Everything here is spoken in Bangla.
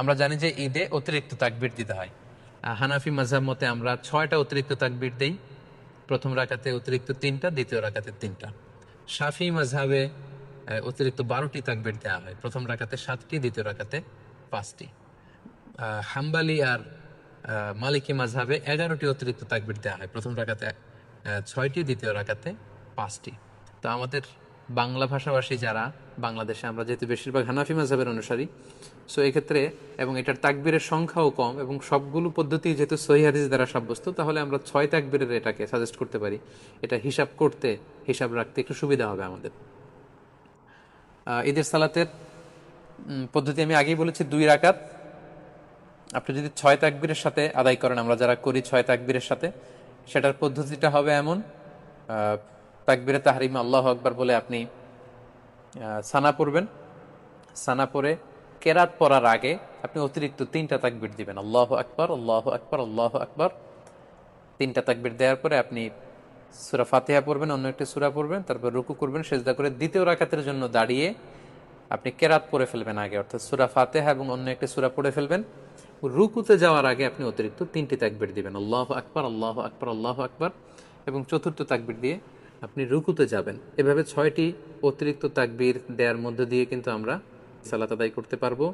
আমরা জানি যে ঈদে অতিরিক্ত তাকবীর দিতে হয়। হানাফি মাযহাব মতে আমরা 6টা অতিরিক্ত তাকবীর দেই। প্রথম রাকাতে অতিরিক্ত 3টা, দ্বিতীয় রাকাতে 3টা। শাফি মাযহাবে অতিরিক্ত 12টি তাকবীর দেওয়া হয়। প্রথম রাকাতে 7টি, দ্বিতীয় রাকাতে 5টি। হাম্বালি আর মালিকি মাযহাবে 11টি অতিরিক্ত তাকবীর দেওয়া হয়। প্রথম রাকাতে 6টি, দ্বিতীয় রাকাতে 5টি। তো আমাদের বাংলা ভাষাভাষী যারা, বাংলাদেশে আমরা যেহেতু বেশিরভাগ হানাফি মাযহাবের অনুসারী, সো এক্ষেত্রে এবং এটার তাকবীরের সংখ্যাও কম এবং সবগুলো পদ্ধতি যেহেতু সহিহ হাদিস দ্বারা সাব্যস্ত, তাহলে আমরা 6 তাকবীরের এটাকে সাজেস্ট করতে পারি। এটা হিসাব রাখতে একটু সুবিধা হবে আমাদের। ঈদের সালাতের পদ্ধতি আমি আগেই বলেছি 2 রাকাত। আপনি যদি 6 তাকবীরের সাথে আদায় করেন, আমরা যারা করি 6 তাকবীরের সাথে, সেটার পদ্ধতিটা হবে এমন: তাকবীরে তাহরিমে আল্লাহু আকবার বলে আপনি সানা পড়বেন। সানা পড়ে কেরাত পড়ার আগে আপনি অতিরিক্ত 3টা তাকবীর দিবেন, আল্লাহু আকবার, আল্লাহু আকবার, আল্লাহু আকবার। 3টা তাকবীর দেওয়ার পরে আপনি সূরা ফাতিহা পড়বেন, অন্য একটি সূরা পড়বেন, তারপর রুকু করবেন, সিজদা করে দ্বিতীয় রাকাতের জন্য দাঁড়িয়ে আপনি কেরাত পড়ে ফেলবেন আগে, অর্থাৎ সূরা ফাতিহা এবং অন্য একটি সূরা পড়ে ফেলবেন। রুকুতে যাওয়ার আগে আপনি অতিরিক্ত 3টি তাকবীর দিবেন, আল্লাহু আকবার, আল্লাহু আকবার, আল্লাহু আকবার, এবং চতুর্থ তাকবীর দিয়ে আপনি রুকুতে যাবেন। এভাবে 6টি অতিরিক্ত তাকবীর দেওয়ার মধ্য দিয়ে কিন্তু আমরা সালাত আদায় করতে পারবো।